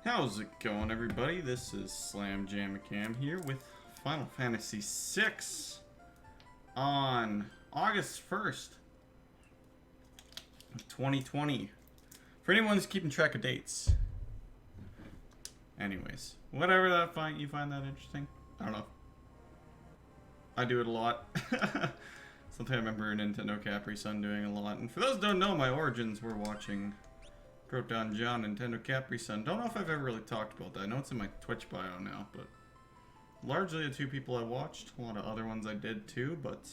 How's it going, everybody? This is SlamJamMcCam here with Final Fantasy VI on August 1st, 2020. For anyone who's keeping track of dates. Anyways, whatever you find that interesting. I don't know. I do it a lot. Something I remember Nintendo Capri-Sun doing a lot. And for those who don't know my origins, we're watching Proton John, Nintendo Capri-Sun. Don't know if I've ever really talked about that. I know it's in my Twitch bio now, but largely the two people I watched. A lot of other ones I did too, but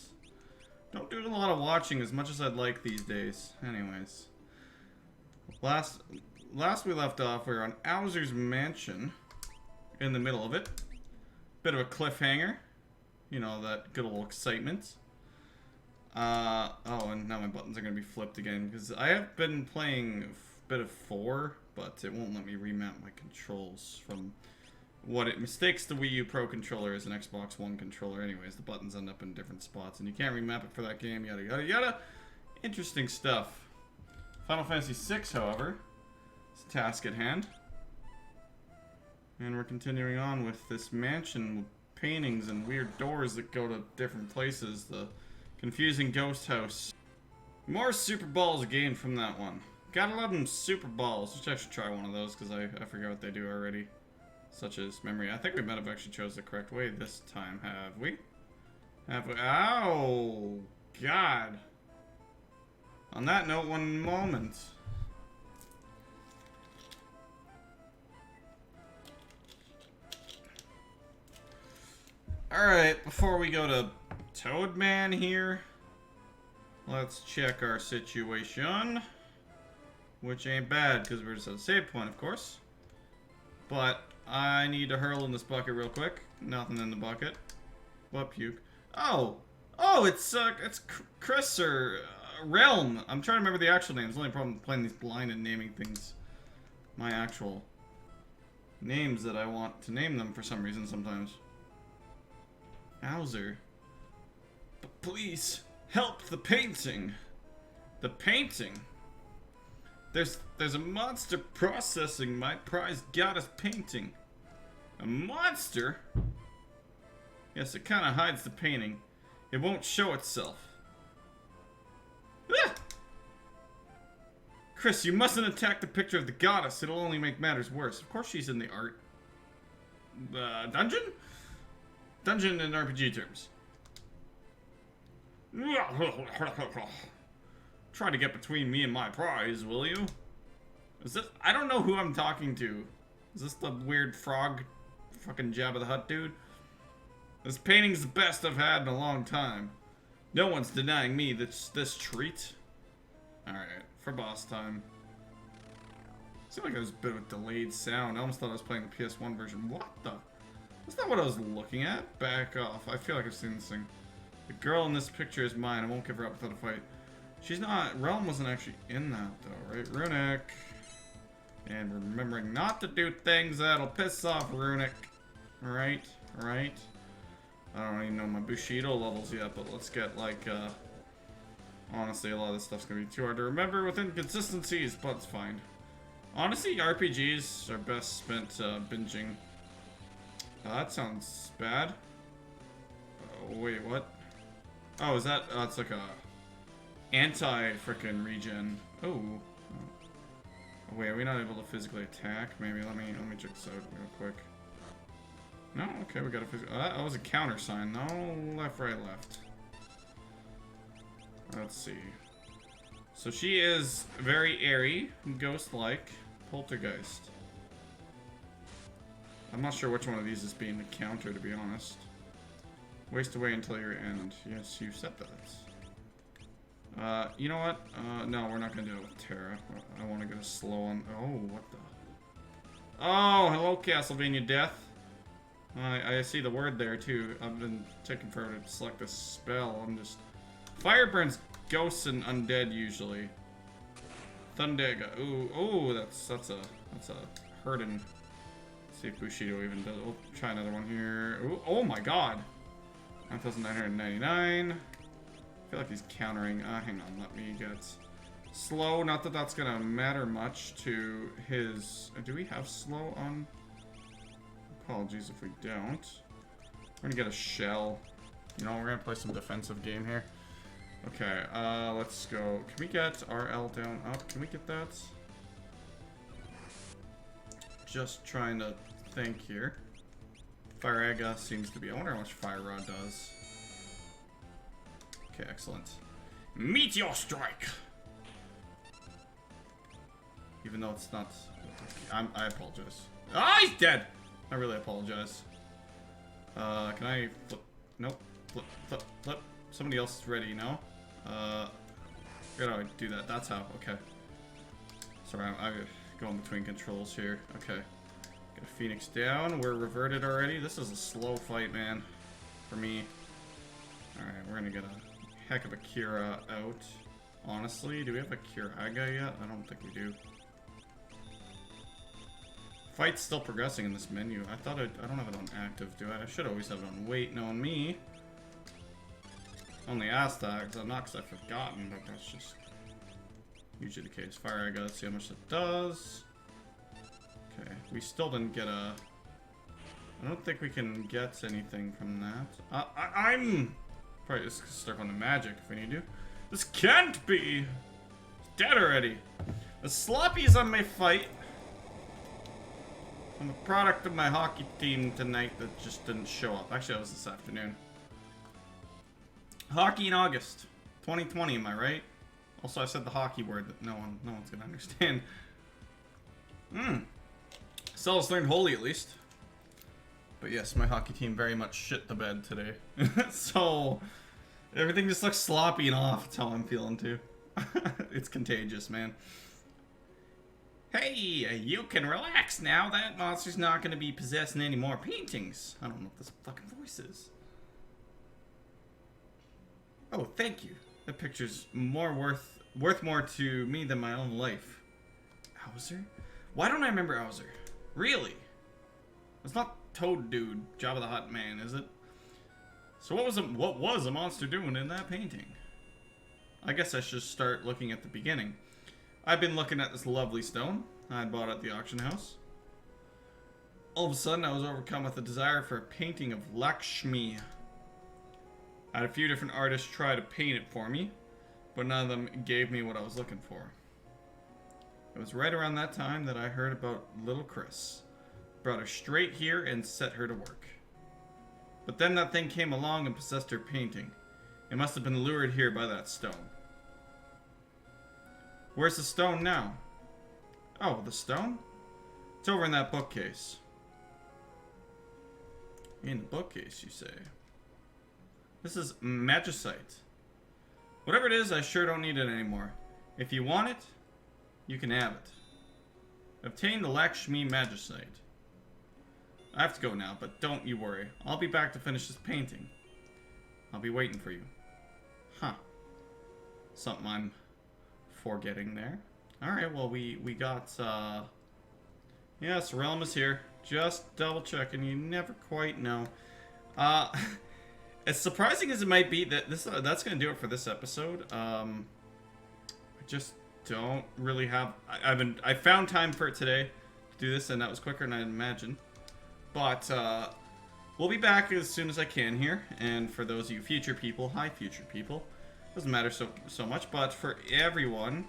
don't do a lot of watching as much as I'd like these days. Anyways, last we left off, we were on Owser's mansion, in the middle of it. Bit of a cliffhanger, you know, that good old excitement. Oh, and now my buttons are gonna be flipped again because I have been playing bit of 4, but it won't let me remap my controls from what it mistakes the Wii U Pro controller as an Xbox One controller. Anyways, the buttons end up in different spots and you can't remap it for that game, yada yada yada. Interesting stuff. Final Fantasy VI, however, is a task at hand. And we're continuing on with this mansion with paintings and weird doors that go to different places. The confusing ghost house. More Super Balls gained from that one. Gotta love them Super Balls, which I should try one of those because I forget what they do already. Such as memory. I think we might have actually chose the correct way this time, have we? Have we? Ow! God! On that note, one moment. Alright, before we go to Toadman here, let's check our situation. Which ain't bad, because we're just at a save point, of course. But I need to hurl in this bucket real quick. Nothing in the bucket. What puke? Oh! Oh, it's Chris or Realm. I'm trying to remember the actual names. The only problem with playing these blind and naming things. My actual names that I want to name them for some reason sometimes. Owser. But please, help the painting. The painting? There's a monster processing my prized goddess painting. A monster? Yes, it kind of hides the painting. It won't show itself. Ah! Chris, you mustn't attack the picture of the goddess. It'll only make matters worse. Of course she's in the art. Dungeon? Dungeon in RPG terms. Try to get between me and my prize, will you? Is this... I don't know who I'm talking to. Is this the weird frog fucking Jabba the Hutt dude? This painting's the best I've had in a long time. No one's denying me this treat. Alright, for boss time. Seemed like it was a bit of a delayed sound. I almost thought I was playing the PS1 version. What the... That's not what I was looking at. Back off. I feel like I've seen this thing. The girl in this picture is mine. I won't give her up without a fight. She's not... Realm wasn't actually in that, though, right? Runic. And remembering not to do things that'll piss off Runic. Right? Right? I don't even know my Bushido levels yet, but let's get, like, honestly, a lot of this stuff's gonna be too hard to remember with inconsistencies, but it's fine. Honestly, RPGs are best spent, binging. That sounds bad. Wait, what? Oh, is that... it's like a... anti-frickin' regen. Oh. Wait, are we not able to physically attack? Maybe let me check this out real quick. No, okay, we got a physical. That was a counter sign. No, left, right, left. Let's see. So she is very airy, ghost-like, poltergeist. I'm not sure which one of these is being the counter, to be honest. Waste away until your end. Yes, you said that. You know what? No, we're not gonna do it with Terra. I want to go slow on... Oh, what the... Oh, hello, Castlevania Death. I see the word there, too. I've been taking forever to select this spell. I'm just... Fire burns ghosts and undead, usually. Thundega. Ooh, that's a hurtin'. Let's see if Bushido even does it. We'll try another one here. Ooh, oh my god! 9,999. I feel like he's countering. Hang on, let me get Slow, not that that's gonna matter much to his... Do we have slow on? Apologies if we don't. We're gonna get a shell. You know, we're gonna play some defensive game here. Okay, let's go. Can we get RL down up? Can we get that? Just trying to think here. Fire Aga seems to be... I wonder how much Fire Rod does. Okay, excellent. Meteor Strike! Even though it's not... I apologize. Ah, he's dead! I really apologize. Can I flip? Nope. Flip, flip, flip. Somebody else is ready, no? How do I do that? That's how. Okay. Sorry, I'm going between controls here. Okay. Got a Phoenix down. We're reverted already. This is a slow fight, man. For me. Alright, we're gonna get a heck of a Kira out. Honestly, do we have a Kiraga yet? I don't think we do. Fight's still progressing in this menu. I thought I don't have it on active, do I? I should always have it on wait, knowing me. Only asked that because I've forgotten, but that's just usually the case. Fire, I gotta see how much it does. Okay, we still didn't get a... I don't think we can get anything from that. I'm probably just stuck on the magic if we need to. This can't be! It's dead already. The sloppies on my fight. I'm a product of my hockey team tonight that just didn't show up. Actually, that was this afternoon. Hockey in August 2020, am I right? Also, I said the hockey word that no one's gonna understand. Cells learned holy at least. But yes, my hockey team very much shit the bed today. So everything just looks sloppy and off. That's how I'm feeling too. It's contagious, man. Hey, you can relax now. That monster's not going to be possessing any more paintings. I don't know what this fucking voice is. Oh, thank you. That picture's more worth more to me than my own life. Owzer? Why don't I remember Owzer? Really? It's not Toad Dude, Jabba the Hutt Man, is it? So what was a monster doing in that painting? I guess I should start looking at the beginning. I've been looking at this lovely stone I had bought at the auction house. All of a sudden, I was overcome with a desire for a painting of Lakshmi. I had a few different artists try to paint it for me, but none of them gave me what I was looking for. It was right around that time that I heard about little Chris. Brought her straight here and set her to work. But then that thing came along and possessed her painting. It must have been lured here by that stone. Where's the stone now? Oh, the stone? It's over in that bookcase. In the bookcase, you say? This is magicite. Whatever it is, I sure don't need it anymore. If you want it, you can have it. Obtain the Lakshmi magicite. I have to go now, but don't you worry. I'll be back to finish this painting. I'll be waiting for you. Huh. Something I'm forgetting there. Alright, well, we got, yes, Realm is here. Just double checking. You never quite know. As surprising as it might be, that that's going to do it for this episode. I just don't really have... I found time for it today to do this, and that was quicker than I imagined. But, we'll be back as soon as I can here. And for those of you future people, hi future people. Doesn't matter so much, but for everyone,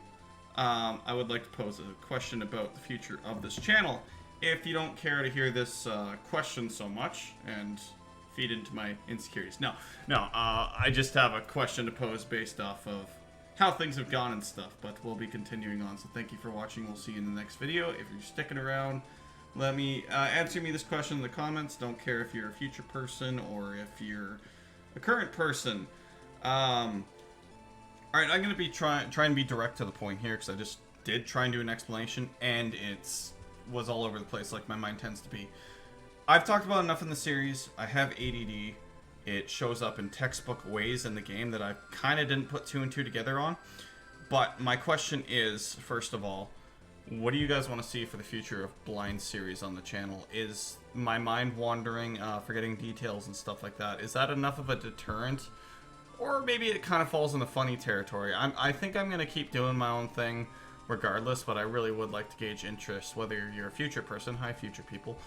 I would like to pose a question about the future of this channel. If you don't care to hear this question so much and feed into my insecurities. No, I just have a question to pose based off of how things have gone and stuff, but we'll be continuing on. So thank you for watching. We'll see you in the next video. If you're sticking around, let me answer me this question in the comments. Don't care if you're a future person or if you're a current person. Alright, I'm going to be trying to be direct to the point here, because I just did try and do an explanation, and was all over the place, like my mind tends to be. I've talked about enough in the series. I have ADD. It shows up in textbook ways in the game that I kind of didn't put two and two together on. But my question is, first of all, what do you guys want to see for the future of Blind series on the channel? Is my mind wandering, forgetting details and stuff like that, is that enough of a deterrent? or maybe it kind of falls in the funny territory. I think I'm going to keep doing my own thing regardless, but I really would like to gauge interest, whether you're a future person, hi future people,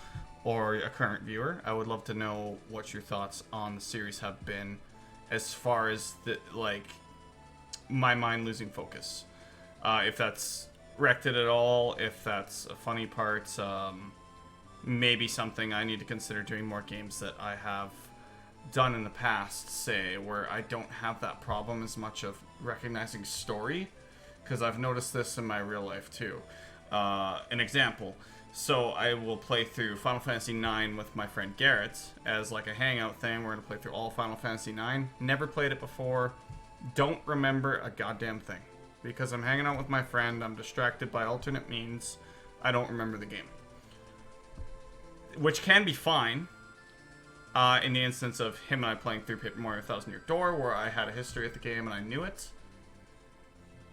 or a current viewer. I would love to know what your thoughts on the series have been as far as the, like, my mind losing focus. If that's wrecked it at all, if that's a funny part, maybe something I need to consider doing more games that I have done in the past, say, where I don't have that problem as much of recognizing story, because I've noticed this in my real life too. An example, so I will play through Final Fantasy IX with my friend Garrett as like a hangout thing. We're going to play through all Final Fantasy IX. Never played it before. Don't remember a goddamn thing. Because I'm hanging out with my friend, I'm distracted by alternate means, I don't remember the game. Which can be fine, in the instance of him and I playing through Paper Mario Thousand Year Door, where I had a history of the game and I knew it.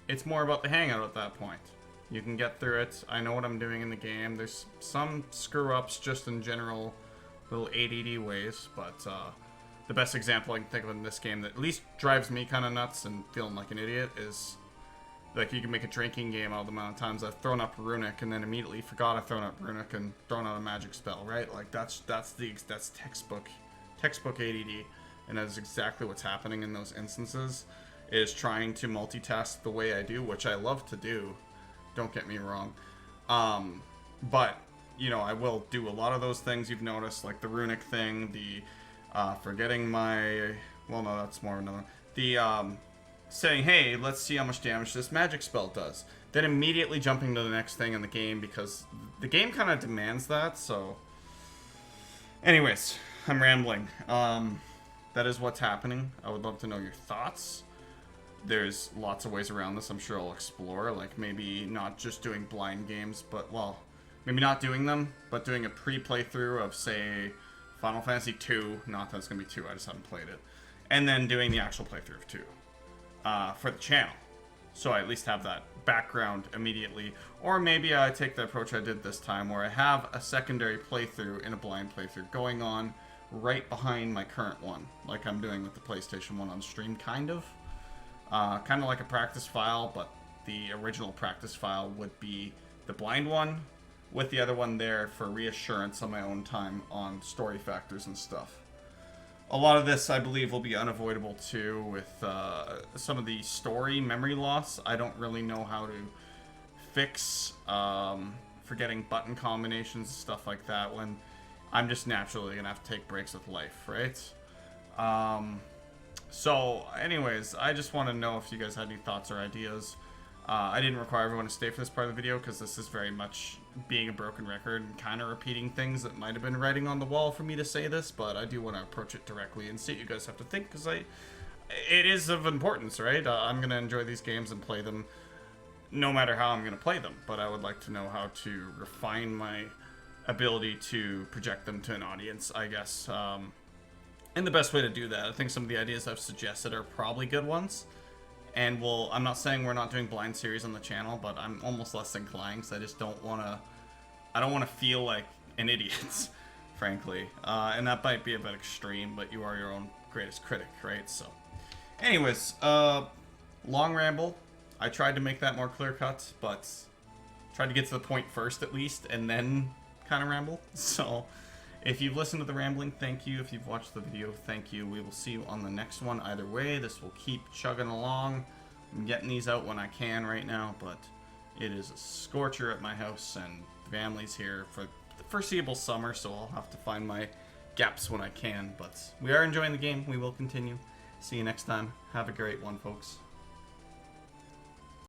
It's more about the hangout at that point. You can get through it, I know what I'm doing in the game, there's some screw-ups just in general, little ADD ways, but the best example I can think of in this game that at least drives me kind of nuts and feeling like an idiot is, like, you can make a drinking game out of the amount of times I've thrown up Runic and then immediately forgot I've thrown up Runic and thrown out a magic spell, right? Like, that's textbook ADD, and that is exactly what's happening in those instances, is trying to multitask the way I do, which I love to do, don't get me wrong. But, you know, I will do a lot of those things you've noticed, like the Runic thing, the forgetting my, well, no, that's more another, the saying, hey, let's see how much damage this magic spell does. Then immediately jumping to the next thing in the game, because the game kind of demands that, so... Anyways, I'm rambling. That is what's happening. I would love to know your thoughts. There's lots of ways around this I'm sure I'll explore, like maybe not just doing blind games, but, well, maybe not doing them, but doing a pre-playthrough of, say, Final Fantasy 2. Not that it's going to be 2, I just haven't played it. And then doing the actual playthrough of 2. For the channel, so I at least have that background immediately. Or maybe I take the approach I did this time, where I have a secondary playthrough in a blind playthrough going on right behind my current one, like I'm doing with the PlayStation 1 on stream, kind of like a practice file, but the original practice file would be the blind one, with the other one there for reassurance on my own time on story factors and stuff. A lot of this, I believe, will be unavoidable, too, with some of the story memory loss. I don't really know how to fix forgetting button combinations and stuff like that when I'm just naturally going to have to take breaks with life, right? So, anyways, I just want to know if you guys had any thoughts or ideas. I didn't require everyone to stay for this part of the video, because this is very much being a broken record and kind of repeating things that might have been writing on the wall for me to say this, but I do want to approach it directly and see what you guys have to think, because it is of importance, right? I'm going to enjoy these games and play them no matter how I'm going to play them, but I would like to know how to refine my ability to project them to an audience, I guess. And the best way to do that, I think some of the ideas I've suggested are probably good ones. And I'm not saying we're not doing blind series on the channel, but I'm almost less inclined, because I just don't want to, I don't want to feel like an idiot, frankly. And that might be a bit extreme, but you are your own greatest critic, right? So, anyways, long ramble. I tried to make that more clear cut, but tried to get to the point first at least, and then kind of ramble. So, if you've listened to the rambling, thank you. If you've watched the video, thank you. We will see you on the next one. Either way, this will keep chugging along. I'm getting these out when I can right now, but it is a scorcher at my house, and the family's here for the foreseeable summer, so I'll have to find my gaps when I can. But we are enjoying the game. We will continue. See you next time. Have a great one, folks.